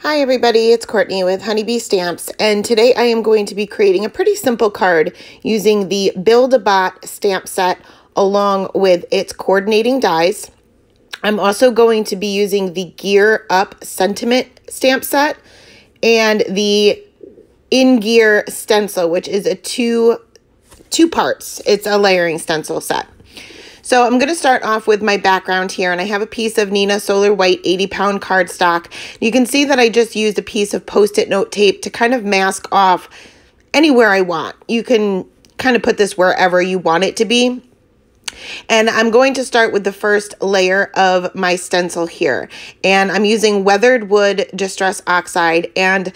Hi everybody, it's Courtney with Honeybee Stamps, and today I am going to be creating a pretty simple card using the Build-A-Bot stamp set along with its coordinating dies. I'm also going to be using the Gear Up Sentiment stamp set and the In Gear stencil, which is a two parts. It's a layering stencil set. So I'm going to start off with my background here, and I have a piece of Neenah Solar White 80-pound cardstock. You can see that I just used a piece of Post-it note tape to kind of mask off anywhere I want. You can kind of put this wherever you want it to be. And I'm going to start with the first layer of my stencil here. And I'm using Weathered Wood Distress Oxide, and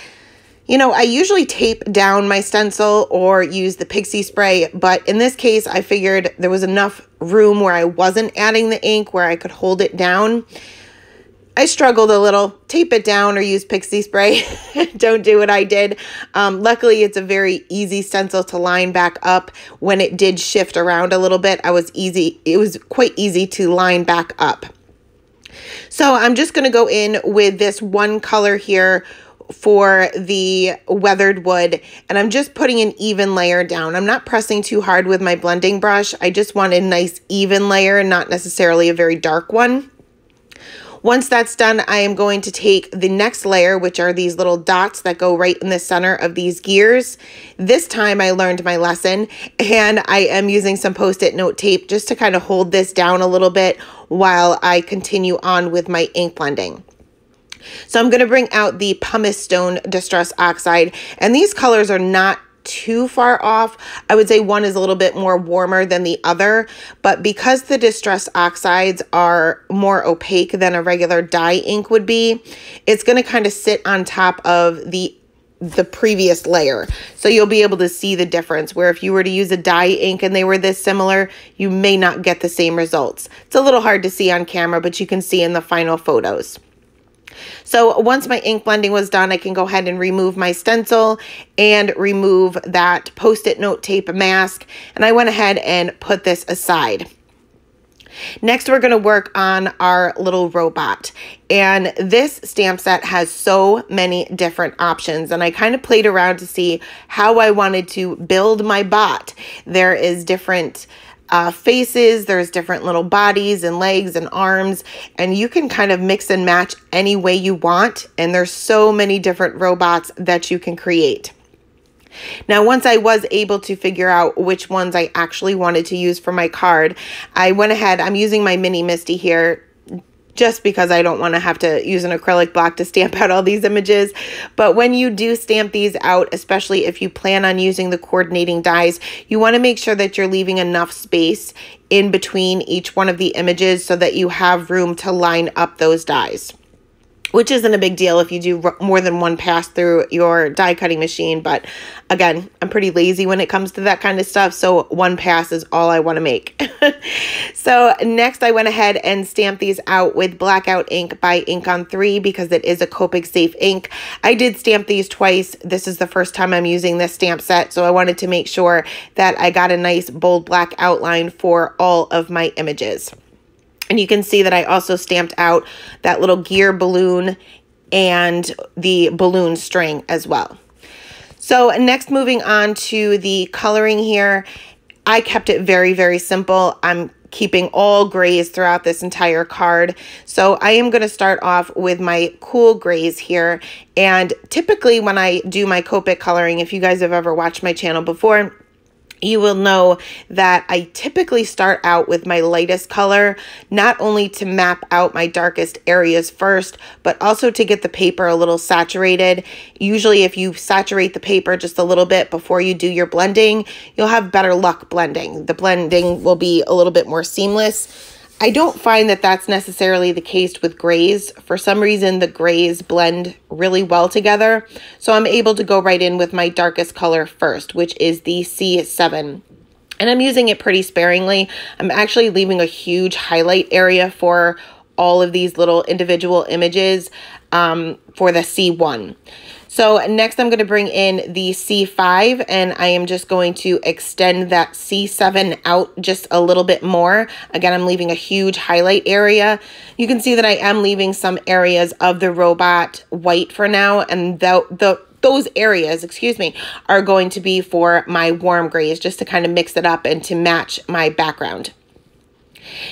you know, I usually tape down my stencil or use the pixie spray, but in this case, I figured there was enough room where I wasn't adding the ink where I could hold it down. I struggled a little. Tape it down or use pixie spray. Don't do what I did. Luckily, it's a very easy stencil to line back up. When it did shift around a little bit, it was quite easy to line back up. So I'm just going to go in with this one color here for the weathered wood, and I'm just putting an even layer down. I'm not pressing too hard with my blending brush. I just want a nice even layer and not necessarily a very dark one. Once that's done, I am going to take the next layer, which are these little dots that go right in the center of these gears. This time I learned my lesson, and I am using some Post-it note tape just to kind of hold this down a little bit while I continue on with my ink blending. So I'm going to bring out the Pumice Stone Distress Oxide, and these colors are not too far off. I would say one is a little bit more warmer than the other, but because the Distress Oxides are more opaque than a regular dye ink would be, it's going to kind of sit on top of the previous layer. So you'll be able to see the difference, where if you were to use a dye ink and they were this similar, you may not get the same results. It's a little hard to see on camera, but you can see in the final photos. So once my ink blending was done, I can go ahead and remove my stencil and remove that Post-it note tape mask. And I went ahead and put this aside. Next, we're going to work on our little robot. And this stamp set has so many different options. And I kind of played around to see how I wanted to build my bot. There is different faces, there's different little bodies and legs and arms, and you can kind of mix and match any way you want, and there's so many different robots that you can create. Now, once I was able to figure out which ones I actually wanted to use for my card, I went ahead, I'm using my mini Misty here just because I don't want to have to use an acrylic block to stamp out all these images. But when you do stamp these out, especially if you plan on using the coordinating dies, you want to make sure that you're leaving enough space in between each one of the images so that you have room to line up those dies, which isn't a big deal if you do more than one pass through your die cutting machine. But again, I'm pretty lazy when it comes to that kind of stuff, so one pass is all I want to make. So next I went ahead and stamped these out with Blackout ink by Ink on 3 because it is a Copic safe ink. I did stamp these twice. This is the first time I'm using this stamp set, so I wanted to make sure that I got a nice bold black outline for all of my images. And you can see that I also stamped out that little gear balloon and the balloon string as well. So next, moving on to the coloring here, I kept it very, very simple. I'm keeping all grays throughout this entire card. So I am going to start off with my cool grays here. And typically when I do my Copic coloring, if you guys have ever watched my channel before, you will know that I typically start out with my lightest color, not only to map out my darkest areas first, but also to get the paper a little saturated. Usually if you saturate the paper just a little bit before you do your blending, you'll have better luck blending. The blending will be a little bit more seamless. I don't find that that's necessarily the case with grays. For some reason, the grays blend really well together. So I'm able to go right in with my darkest color first, which is the C7. And I'm using it pretty sparingly. I'm actually leaving a huge highlight area for all of these little individual images for the C1. So next I'm going to bring in the C5, and I am just going to extend that C7 out just a little bit more. Again, I'm leaving a huge highlight area. You can see that I am leaving some areas of the robot white for now, and those areas, excuse me, are going to be for my warm grays, just to kind of mix it up and to match my background.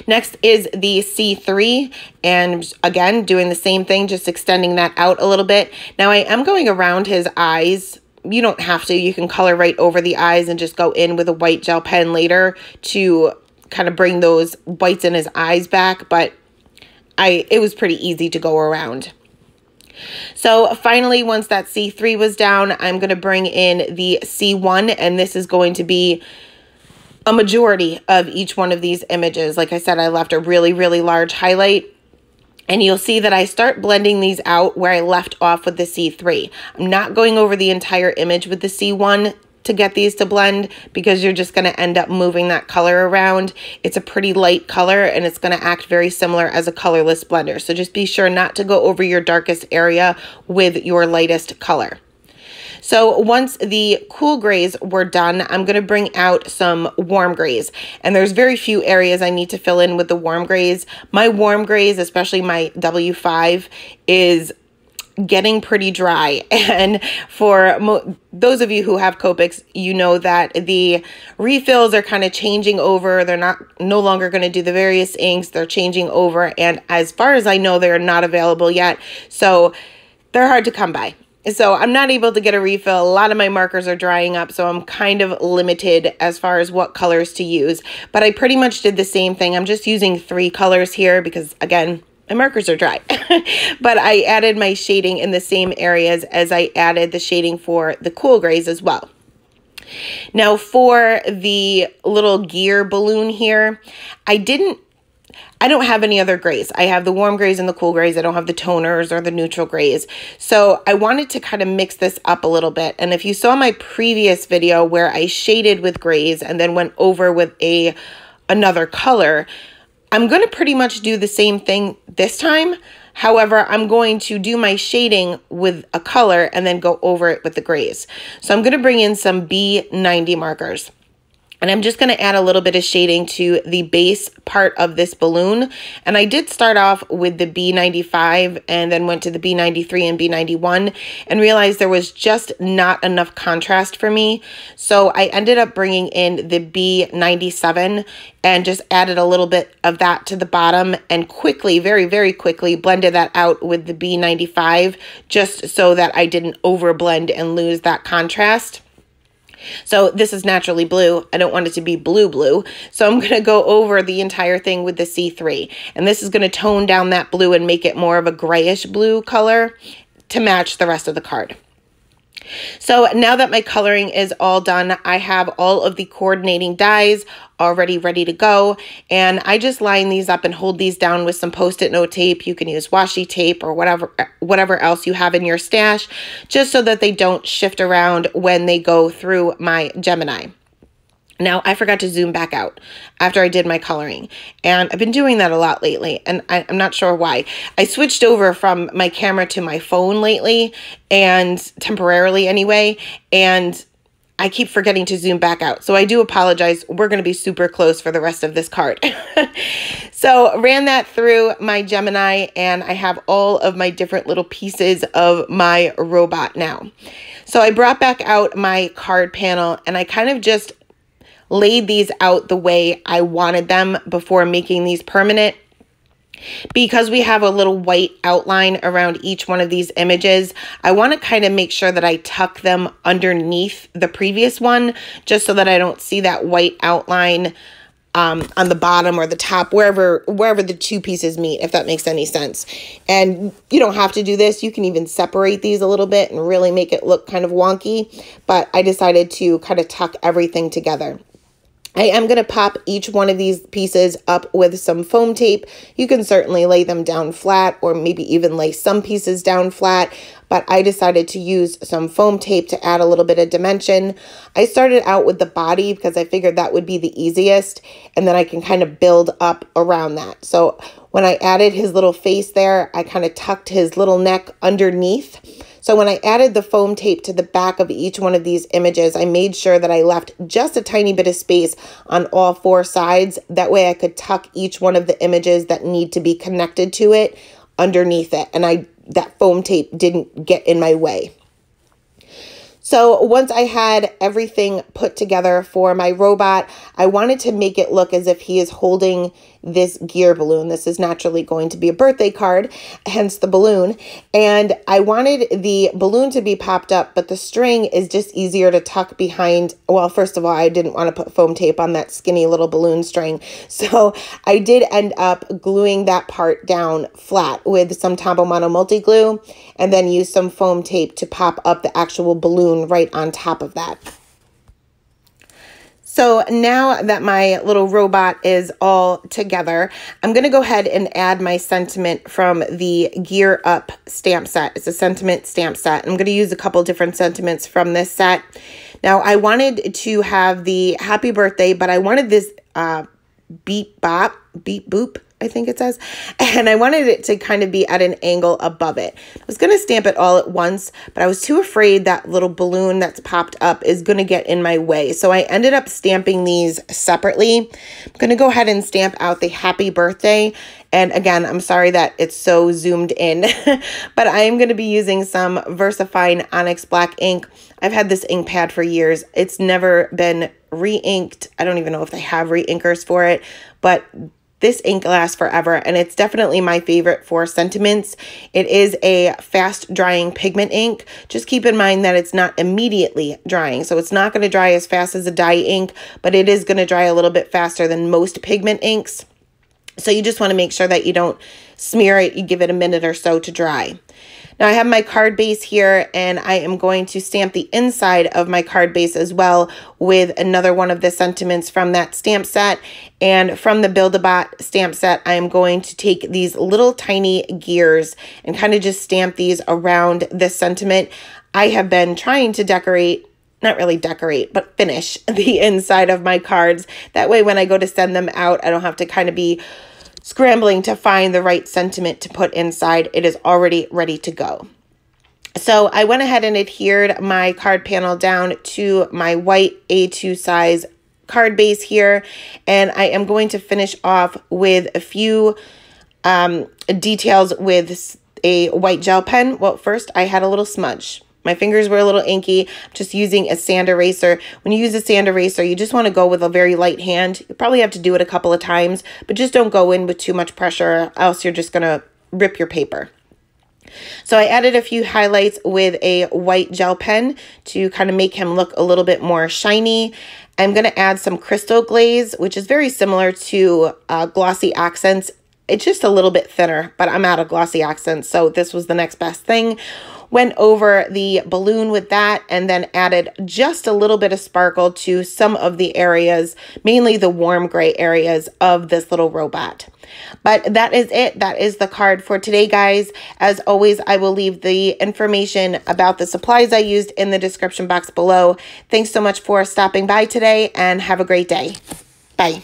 Next is the C3, and again, doing the same thing, just extending that out a little bit. Now I am going around his eyes. You don't have to. You can color right over the eyes and just go in with a white gel pen later to kind of bring those whites in his eyes back, but it was pretty easy to go around. So finally, once that C3 was down, I'm going to bring in the C1, and this is going to be a majority of each one of these images. Like I said, I left a really, really large highlight, and you'll see that I start blending these out where I left off with the C3. I'm not going over the entire image with the C1 to get these to blend, because you're just going to end up moving that color around. It's a pretty light color, and it's going to act very similar as a colorless blender. So just be sure not to go over your darkest area with your lightest color. So once the cool grays were done, I'm going to bring out some warm grays. And there's very few areas I need to fill in with the warm grays. My warm grays, especially my W5, is getting pretty dry. And for those of you who have Copics, you know that the refills are kind of changing over. They're no longer going to do the various inks. They're changing over. And as far as I know, they're not available yet. So they're hard to come by. So I'm not able to get a refill. A lot of my markers are drying up, so I'm kind of limited as far as what colors to use. But I pretty much did the same thing. I'm just using 3 colors here because, again, my markers are dry. But I added my shading in the same areas as I added the shading for the cool grays as well. Now for the little gear balloon here, I don't have any other grays. I have the warm grays and the cool grays. I don't have the toners or the neutral grays. So I wanted to kind of mix this up a little bit. And if you saw my previous video where I shaded with grays and then went over with another color, I'm going to pretty much do the same thing this time. However, I'm going to do my shading with a color and then go over it with the grays. So I'm going to bring in some B90 markers. And I'm just going to add a little bit of shading to the base part of this balloon. And I did start off with the B95 and then went to the B93 and B91 and realized there was just not enough contrast for me. So I ended up bringing in the B97 and just added a little bit of that to the bottom and quickly, very, very quickly blended that out with the B95 just so that I didn't overblend and lose that contrast. So this is naturally blue. I don't want it to be blue. So I'm going to go over the entire thing with the C3. And this is going to tone down that blue and make it more of a grayish blue color to match the rest of the card. So now that my coloring is all done, I have all of the coordinating dies already ready to go. And I just line these up and hold these down with some Post-it note tape. You can use washi tape or whatever else you have in your stash, just so that they don't shift around when they go through my Gemini. Now, I forgot to zoom back out after I did my coloring, and I've been doing that a lot lately, and I'm not sure why. I switched over from my camera to my phone lately, and temporarily anyway, and I keep forgetting to zoom back out. So I do apologize. We're going to be super close for the rest of this card. So ran that through my Gemini, and I have all of my different little pieces of my robot now. So I brought back out my card panel, and I kind of just laid these out the way I wanted them before making these permanent. Because we have a little white outline around each one of these images, I want to kind of make sure that I tuck them underneath the previous one, just so that I don't see that white outline on the bottom or the top, wherever the two pieces meet, if that makes any sense. And you don't have to do this. You can even separate these a little bit and really make it look kind of wonky, but I decided to kind of tuck everything together. I am going to pop each one of these pieces up with some foam tape. You can certainly lay them down flat or maybe even lay some pieces down flat, but I decided to use some foam tape to add a little bit of dimension. I started out with the body because I figured that would be the easiest, and then I can kind of build up around that. So when I added his little face there, I kind of tucked his little neck underneath So when I added the foam tape to the back of each one of these images, I made sure that I left just a tiny bit of space on all 4 sides. That way I could tuck each one of the images that need to be connected to it underneath it. And that foam tape didn't get in my way. So once I had everything put together for my robot, I wanted to make it look as if he is holding this gear balloon. This is naturally going to be a birthday card, hence the balloon. And I wanted the balloon to be popped up, but the string is just easier to tuck behind. Well, first of all, I didn't want to put foam tape on that skinny little balloon string. So I did end up gluing that part down flat with some Tombow Mono multi-glue, and then use some foam tape to pop up the actual balloon right on top of that. So now that my little robot is all together, I'm going to go ahead and add my sentiment from the Gear Up stamp set. It's a sentiment stamp set. I'm going to use a couple different sentiments from this set. Now, I wanted to have the happy birthday, but I wanted this beep bop, beep boop, I think it says. And I wanted it to kind of be at an angle above it. I was going to stamp it all at once, but I was too afraid that little balloon that's popped up is going to get in my way. So I ended up stamping these separately. I'm going to go ahead and stamp out the happy birthday. And again, I'm sorry that it's so zoomed in, but I am going to be using some VersaFine Onyx Black ink. I've had this ink pad for years. It's never been re-inked. I don't even know if they have re-inkers for it, but this ink lasts forever, and it's definitely my favorite for sentiments. It is a fast drying pigment ink. Just keep in mind that it's not immediately drying, so it's not going to dry as fast as a dye ink, but it is going to dry a little bit faster than most pigment inks. So you just want to make sure that you don't smear it. You give it a minute or so to dry. Now I have my card base here, and I am going to stamp the inside of my card base as well with another one of the sentiments from that stamp set. And from the Build-A-Bot stamp set, I am going to take these little tiny gears and kind of just stamp these around this sentiment. I have been trying to decorate, not really decorate, but finish the inside of my cards. That way when I go to send them out, I don't have to kind of be scrambling to find the right sentiment to put inside. It is already ready to go. So I went ahead and adhered my card panel down to my white A2 size card base here, and I am going to finish off with a few details with a white gel pen. Well, first I had a little smudge. My fingers were a little inky. I'm just using a sand eraser. When you use a sand eraser, you just want to go with a very light hand. You probably have to do it a couple of times, but just don't go in with too much pressure, else you're just going to rip your paper. So I added a few highlights with a white gel pen to kind of make him look a little bit more shiny. I'm going to add some crystal glaze, which is very similar to glossy accents. It's just a little bit thinner, but I'm out of glossy accents, so this was the next best thing. Went over the balloon with that, and then added just a little bit of sparkle to some of the areas, mainly the warm gray areas of this little robot. But that is it. That is the card for today, guys. As always, I will leave the information about the supplies I used in the description box below. Thanks so much for stopping by today, and have a great day. Bye.